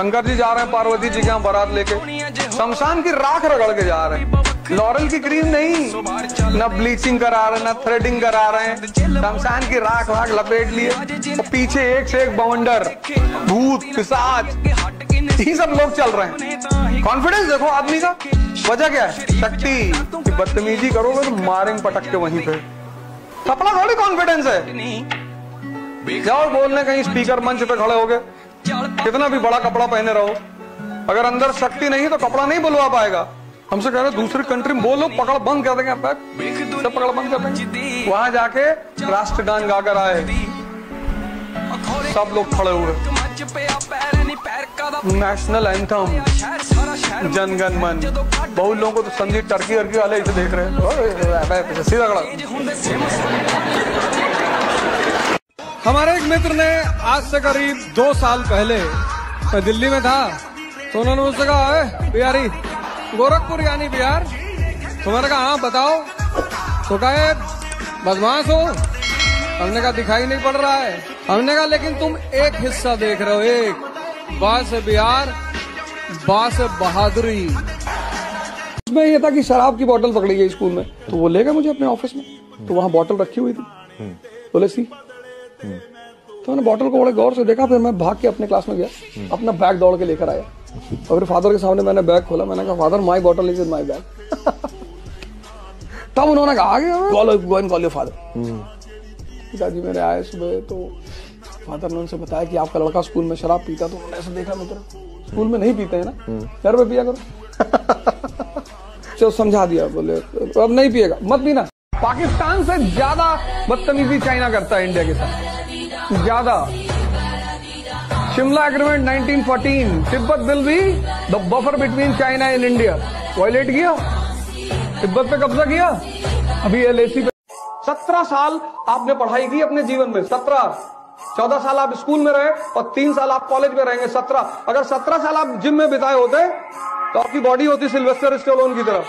शंकर जी जा रहे हैं पार्वती जी के यहाँ बारात लेके, शमशान की राख रगड़ के जा रहे हैं, लॉरेल की क्रीम नहीं, ना ब्लीचिंग करा रहे ना थ्रेडिंग करा रहे हैं, शमशान की राख वाख लपेट लिए, और पीछे एक से एक बवंडर, भूत पिशाच, ये सब लोग चल रहे हैं। कॉन्फिडेंस देखो आदमी का, वजह क्या है? शक्ति। बदतमीजी करोगे तो मारेंगे पटक के वहीं पे। कपड़ा थोड़ी कॉन्फिडेंस है। जाओ बोलने कहीं स्पीकर मंच पे खड़े हो गए, कितना भी बड़ा कपड़ा पहने रहो, अगर अंदर शक्ति नहीं तो कपड़ा नहीं बुलवा पाएगा। हमसे कह रहे दूसरी कंट्री में बोलो, पकड़ बंद कर देंगे, सब पकड़ बंद कर देंगे। वहां जाके राष्ट्रगान गाकर आए, सब लोग खड़े हुए, नेशनल एंथम जन गण मन। बहुत लोगों को तो समझी टर्की वर्की वाले इसे देख रहे हैं, सीधा खड़ा। हमारे एक मित्र ने आज से करीब 2 साल पहले, मैं दिल्ली में था, तो उन्होंने मुझसे कहा, है बिहारी गोरखपुर यानी बिहार? तो मैंने कहा हाँ बताओ। तो कहे बदमाश हो। हमने कहा दिखाई नहीं पड़ रहा है। हमने कहा लेकिन तुम एक हिस्सा देख रहे हो, एक बा से बिहार, बा से बहादुरी। उसमें यह था कि शराब की बोतल पकड़ी गई स्कूल में, तो वो ले गए मुझे अपने ऑफिस में, तो वहां बोतल रखी हुई थी, बोले सी। तो मैंने बोतल को बड़े गौर से देखा, फिर मैं भाग के अपने क्लास में गया, अपना बैग दौड़ के लेकर आया, और फिर फादर के सामने मैंने बैग खोला, मैंने कहा father my bottle is in my bag. तब उन्होंने कहा go and call your father. पिताजी मेरे आए सुबह, तो फादर ने उनसे बताया कि आपका लड़का स्कूल में शराब पीता, तो उन्होंने ऐसे देखा मित्र, स्कूल में नहीं पीते हैं ना, घर में पिया करो। चलो समझा दिया, बोले अब नहीं पिएगा, मत पीना। पाकिस्तान से ज्यादा बदतमीजी चाइना करता है इंडिया के साथ, ज्यादा। Shimla agreement 1914, Tibet will be the buffer between China and India, violate किया, तिब्बत पे कब्जा किया। अभी LAC पे 17 साल आपने पढ़ाई की अपने जीवन में, 14 साल आप स्कूल में रहे और 3 साल आप कॉलेज में रहेंगे, 17। अगर 17 साल आप जिम में बिताए होते तो आपकी बॉडी होती सिल्वेस्टर स्टैलोन की तरह।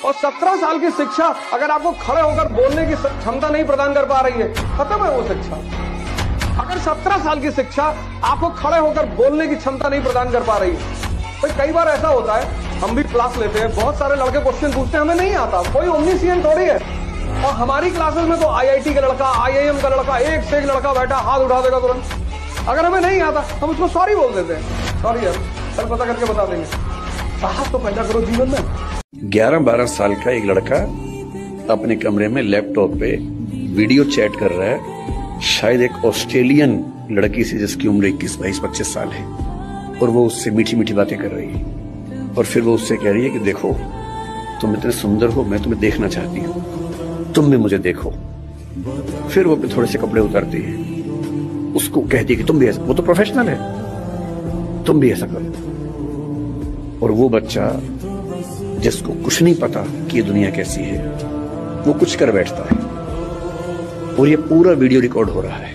और 17 साल की शिक्षा अगर आपको खड़े होकर बोलने की क्षमता नहीं प्रदान कर पा रही है, खत्म है वो शिक्षा। अगर 17 साल की शिक्षा आपको खड़े होकर बोलने की क्षमता नहीं प्रदान कर पा रही है, तो कई बार ऐसा होता है, हम भी क्लास लेते हैं, बहुत सारे लड़के क्वेश्चन पूछते हैं, हमें नहीं आता, कोई ओमनीसिएंट थोड़ी है। और हमारी क्लासेस में तो IIT का लड़का, IIM का लड़का, एक से एक लड़का बैठा हाथ उठा देगा तुरंत। अगर हमें नहीं आता हम उसको सॉरी बोल देते हैं, सॉरी यार कल पता करके बता देंगे। साहस तो पैदा करो जीवन में। 11-12 साल का एक लड़का अपने कमरे में लैपटॉप पे वीडियो चैट कर रहा है, शायद एक ऑस्ट्रेलियन लड़की से जिसकी उम्र 21-22-25 साल है, और वो उससे मीठी मीठी बातें कर रही है, और फिर वो उससे कह रही है कि देखो तुम इतने सुंदर हो, मैं तुम्हें देखना चाहती हूँ, तुम भी मुझे देखो। फिर वो अपने थोड़े से कपड़े उतारती है, उसको कहती है कि तुम भी ऐसा, वो तो प्रोफेशनल है, तुम भी ऐसा करो। और वो बच्चा जिसको कुछ नहीं पता कि ये दुनिया कैसी है, वो कुछ कर बैठता है, और ये पूरा वीडियो रिकॉर्ड हो रहा है।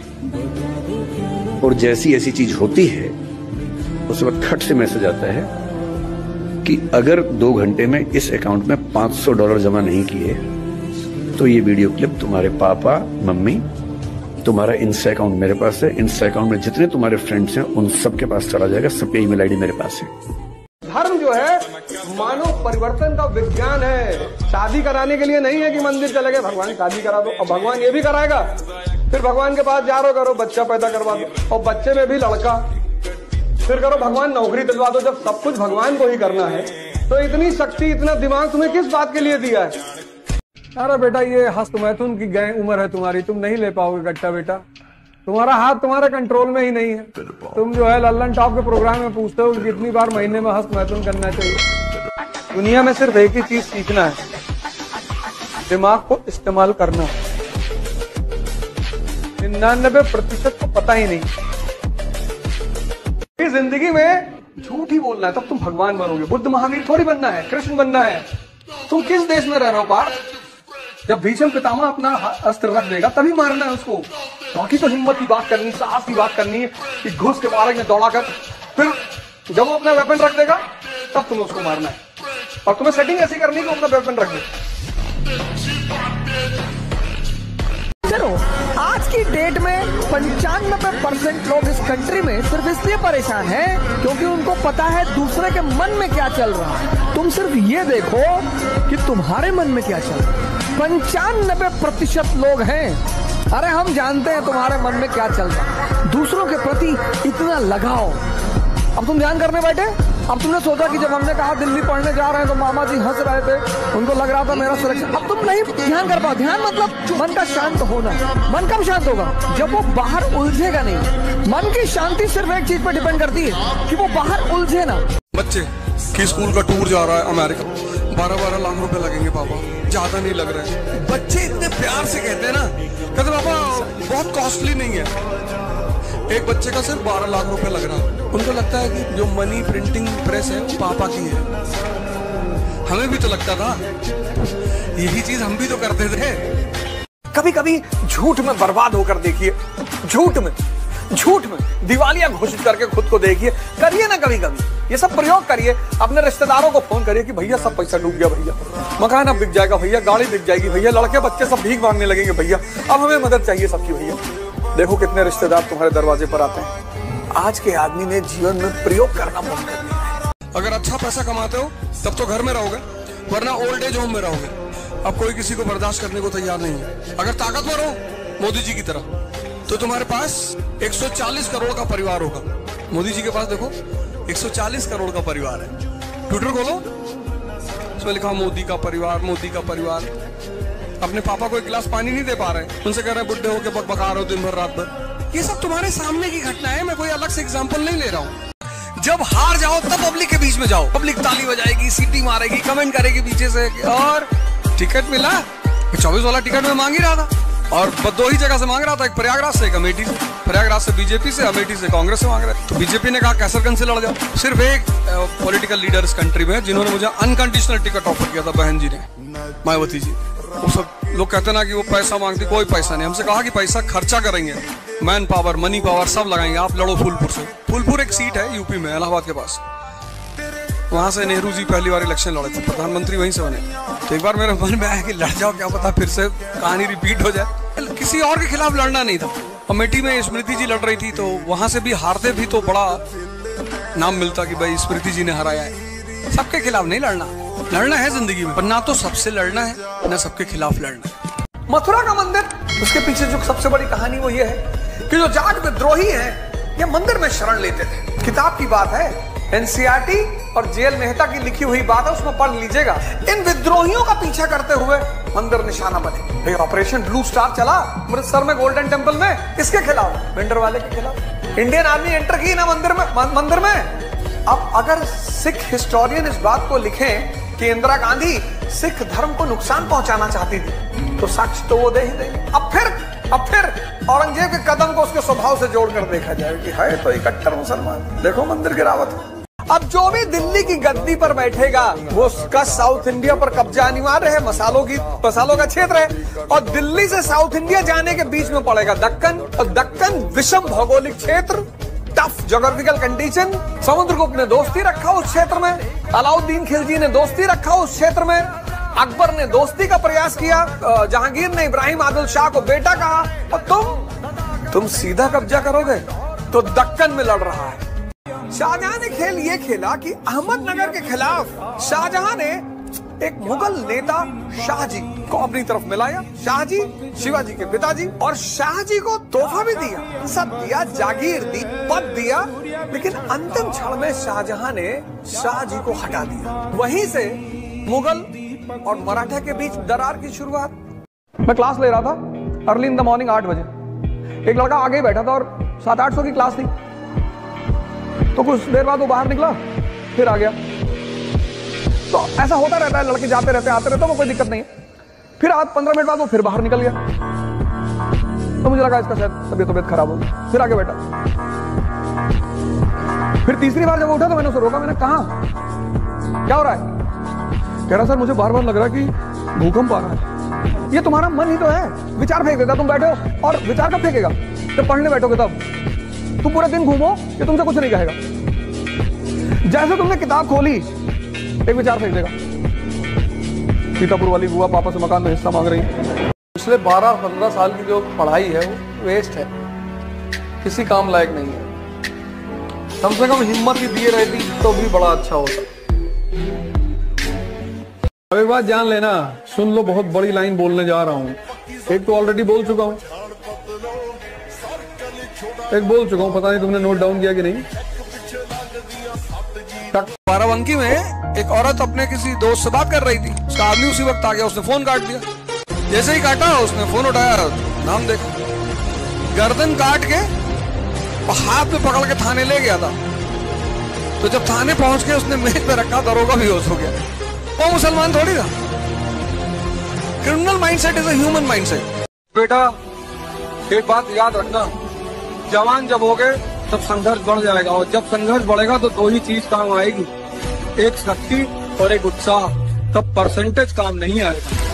और जैसी ऐसी चीज होती है, उस वक्त खट से मैसेज आता है कि अगर 2 घंटे में इस अकाउंट में $500 जमा नहीं किए तो ये वीडियो क्लिप तुम्हारे पापा मम्मी, तुम्हारा इंस्टा अकाउंट मेरे पास है, इंस्टा अकाउंट में जितने तुम्हारे फ्रेंड्स हैं उन सबके पास चला जाएगा, सबके ईमेल आईडी मेरे पास है। धर्म जो है मानव परिवर्तन का विज्ञान है, शादी कराने के लिए नहीं है कि मंदिर चले गए भगवान शादी करा दो, और भगवान ये भी कराएगा, फिर भगवान के पास जा रहे करो बच्चा पैदा करवा दो, और बच्चे में भी लड़का, फिर करो भगवान नौकरी दिलवा दो। जब सब कुछ भगवान को ही करना है तो इतनी शक्ति इतना दिमाग तुम्हें किस बात के लिए दिया है? अरे बेटा ये हस्त मैथुन की गए उम्र है तुम्हारी, तुम नहीं ले पाओगे गट्टा बेटा, तुम्हारा हाथ तुम्हारे कंट्रोल में ही नहीं है। तुम जो है लल्लन टॉप के प्रोग्राम में पूछते हो कि कितनी बार महीने में हस्त मैथुन करना चाहिए। दुनिया में सिर्फ एक ही चीज सीखना है, दिमाग को इस्तेमाल करना। 99% को पता ही नहीं। इस जिंदगी में झूठ ही बोलना है तब तुम भगवान बनोगे। बुद्ध महावीर थोड़ी बनना है, कृष्ण बनना है। तुम किस देश में रह रहे हो पार्थ? जब भीष्म पितामह अपना अस्त्र रख देगा तभी मारना है उसको। बाकी तो हिम्मत की बात करनी, साहस की बात करनी है कि घुस के मारेंगे दौड़ा कर, फिर जब वो अपना वेपन रख देगा तब तुम्हें उसको मारना है। और तुम्हें सेटिंग ऐसी करनी कि अपना वेपन रख दे। आज की डेट में 95% लोग इस कंट्री में सिर्फ इसलिए परेशान हैं क्योंकि उनको पता है दूसरे के मन में क्या चल रहा है। तुम सिर्फ ये देखो कि तुम्हारे मन में क्या चल रहा है। 95% लोग हैं, अरे हम जानते हैं तुम्हारे मन में क्या चल रहा है। दूसरों के प्रति इतना लगाओ। अब तुम ध्यान करने बैठे, अब तुमने सोचा कि जब हमने कहा दिल्ली पढ़ने जा रहे हैं तो मामा जी हंस रहे थे, उनको लग रहा था मेरा सिलेक्शन। अब तुम नहीं ध्यान कर पाओ। ध्यान मतलब मन का शांत होना। मन कब शांत होगा? जब वो बाहर उलझेगा नहीं। मन की शांति सिर्फ एक चीज पर डिपेंड करती है कि वो बाहर उलझे ना। बच्चे की स्कूल का टूर जा रहा है अमेरिका, 12-12 लाख रुपए लगेंगे पापा, ज्यादा नहीं लग रहे। बच्चे इतने प्यार से कहते हैं ना, कहते पापा बहुत कॉस्टली नहीं है। एक बच्चे का सिर्फ 12 लाख रुपए लग रहा है। उनको लगता है कि जो मनी प्रिंटिंग प्रेस है वो पापा की है। हमें भी तो लगता था, यही चीज हम भी तो करते थे। कभी कभी झूठ में बर्बाद होकर देखिए, झूठ में दिवालिया घोषित करके खुद को देखिए। करिए ना कभी कभी ये सब प्रयोग करिए। अपने रिश्तेदारों को फोन करिए कि भैया सब पैसा डूब गया, भैया मकान अब बिक जाएगा, भैया गाड़ी बिक जाएगी, भैया लड़के बच्चे सब भीख मांगने लगेंगे, भैया अब हमें मदद चाहिए सबकी। भैया देखो कितने रिश्तेदार तुम्हारे दरवाजे पर आते हैं। आज के आदमी ने जीवन में प्रयोग करना बंद कर दिया है। अगर अच्छा पैसा कमाते हो तब तो घर में रहोगे, वरना ओल्ड एज होम में रहोगे। अब कोई किसी को बर्दाश्त करने को तैयार नहीं है। अगर ताकतवर हो मोदी जी की तरह तो तुम्हारे पास 140 करोड़ का परिवार होगा। मोदी जी के पास देखो 140 करोड़ का परिवार है। ट्विटर खोलो, उसमें लिखा मोदी का परिवार, मोदी का परिवार। अपने पापा को एक गिलास पानी नहीं दे पा रहे, उनसे कह रहे हैं बुड्ढे होके बकबका रहे हो दिन भर रात भर। ये सब तुम्हारे सामने की घटना है, मैं कोई अलग से एग्जांपल नहीं ले रहा हूँ। जब हार जाओ तब पब्लिक के बीच में जाओ, पब्लिक ताली बजाएगी, सीटी मारेगी, कमेंट करेगी पीछे से और टिकट मिला। 24 वाला टिकट में मांग ही रहा था और 2 ही जगह से मांग रहा था, एक प्रयागराज से, एक अमेठी से। प्रयागराज से बीजेपी से, अमेठी से कांग्रेस से मांग रहे। तो बीजेपी ने कहा कैसरगंज से लड़ जाओ। सिर्फ एक पॉलिटिकल लीडर इस कंट्री में जिन्होंने मुझे अनकंडीशनल टिकट ऑफर किया था, बहन जी ने, मायावती जी। वो सब लोग कहते ना कि वो पैसा मांगती, कोई पैसा नहीं। हमसे कहा कि पैसा खर्चा करेंगे, मैन पावर, मनी पावर सब लगाएंगे, आप लड़ो फूलपुर से। फूलपुर एक सीट है यूपी में, इलाहाबाद के पास। वहां से नेहरू जी पहली बार इलेक्शन लड़े थे, प्रधानमंत्री वहीं से बने। तो एक बार मेरे मन में आया कि लड़ जाओ, क्या पता फिर से कहानी रिपीट हो जाए। किसी और के खिलाफ लड़ना नहीं था। अमेठी में स्मृति जी लड़ रही थी, तो वहां से भी हारते भी तो बड़ा नाम मिलता कि भाई स्मृति जी ने हराया है। सबके खिलाफ नहीं लड़ना, लड़ना है जिंदगी में, पर ना तो सबसे लड़ना है ना सबके खिलाफ लड़ना है। मथुरा का मंदिर, उसके पीछे जो सबसे बड़ी कहानी वो ये है कि जो जाट विद्रोही हैं ये मंदिर में शरण लेते थे। किताब की बात है, एनसीईआरटी और जेएल मेहता की लिखी हुई बात है, उसमें पढ़ लीजिएगा। इन विद्रोहियों का पीछा करते हुए मंदिर निशाना बने। भाई ऑपरेशन ब्लू स्टार चला अमृतसर में गोल्डन टेम्पल में, किसके खिलाफ? भिंडर वाले के खिलाफ। इंडियन आर्मी एंटर की ना मंदिर में। अब अगर सिख हिस्टोरियन इस बात को लिखें कि इंदिरा गांधी सिख धर्म को नुकसान पहुंचाना चाहती थी, तो साक्ष्य तो वो दे ही देंगे। अब फिर औरंगजेब के कदम को उसके स्वभाव से जोड़कर देखा जाए कि है तो इकट्ठर मुसलमान, देखो मंदिर गिरावत है। अब जो भी दिल्ली की गद्दी पर बैठेगा वो उसका साउथ इंडिया पर कब्जा अनिवार्य है। मसालों का क्षेत्र है और दिल्ली से साउथ इंडिया जाने के बीच में पड़ेगा दक्कन, और दक्कन विषम भौगोलिक क्षेत्र, टफ ज्योग्राफिकल कंडीशन। समुद्रगुप्त ने दोस्ती रखा उस क्षेत्र में, अलाउद्दीन खिलजी ने दोस्ती रखा उस क्षेत्र में, अकबर ने दोस्ती का प्रयास किया, जहांगीर ने इब्राहिम आदिल शाह को बेटा कहा, और तुम सीधा कब्जा करोगे तो दक्कन में लड़ रहा है। शाहजहां ने खेल ये खेला कि अहमदनगर के खिलाफ शाहजहां ने एक मुगल नेता शाहजी को अपनी तरफ मिलाया। शाहजी शिवाजी के पिताजी, और शाहजी को तोहफा भी दिया, सब दिया, जागीर दी, पद दिया, लेकिन अंतिम क्षण में शाहजहां ने शाहजी को हटा दिया। वहीं से मुगल और मराठा के बीच दरार की शुरुआत। मैं क्लास ले रहा था अर्ली इन द मॉर्निंग 8 बजे। एक लड़का आगे ही बैठा था और 700-800 की क्लास थी। तो कुछ देर बाद वो बाहर निकला, फिर आ गया। तो ऐसा होता रहता है, लड़के जाते रहते आते रहते, वो कोई दिक्कत नहीं है। फिर 15 मिनट बाद वो फिर बाहर निकल गया, तो मुझे लगा इसका शायद तबीयत खराब हो गई। फिर आगे बैठा, फिर तीसरी बार जब वो उठा तो मैंने उसे रोका। मैंने कहा क्या हो रहा है? कह रहा सर मुझे बार बार लग रहा है कि भूकंप आ रहा है। ये तुम्हारा मन ही तो है, विचार फेंक देता। तुम बैठे हो और विचार कब फेंकेगा? जब पढ़ने बैठोगे तब। तुम पूरे दिन घूमो, ये तुमसे कुछ नहीं कहेगा। जैसे तुमने किताब खोली एक विचार फेंक देगा। सीतापुर वाली बुआ पापा से मकान में हिस्सा मांग रही है। पिछले 12-15 साल की जो पढ़ाई है वो वेस्ट है। किसी काम लायक नहीं है। कम से कम हिम्मत ही दिए रहती तो भी बड़ा अच्छा होता। अब एक बात जान लेना, सुन लो, बहुत बड़ी लाइन बोलने जा रहा हूँ। एक तो ऑलरेडी बोल चुका हूँ, पता नहीं तुमने नोट डाउन किया कि नहीं। बाराबंकी में एक औरत अपने किसी दोस्त से बात कर रही थी, उसका आदमी उसी वक्त आ गया, उसने फोन काट दिया। जैसे ही काटा उसने फोन उठाया, नाम देखा, गर्दन काट के हाथ में पकड़ के थाने ले गया था। तो जब थाने पहुंच के उसने मेज पे रखा, दरोगा बेहोश हो गया। वो मुसलमान थोड़ी था। Criminal mindset is a human mindset. बेटा एक बात याद रखना, जवान जब होगे तब संघर्ष बढ़ जाएगा, और जब संघर्ष बढ़ेगा तो दो ही चीज काम आएगी, एक शक्ति और एक उत्साह। तब परसेंटेज काम नहीं आएगा।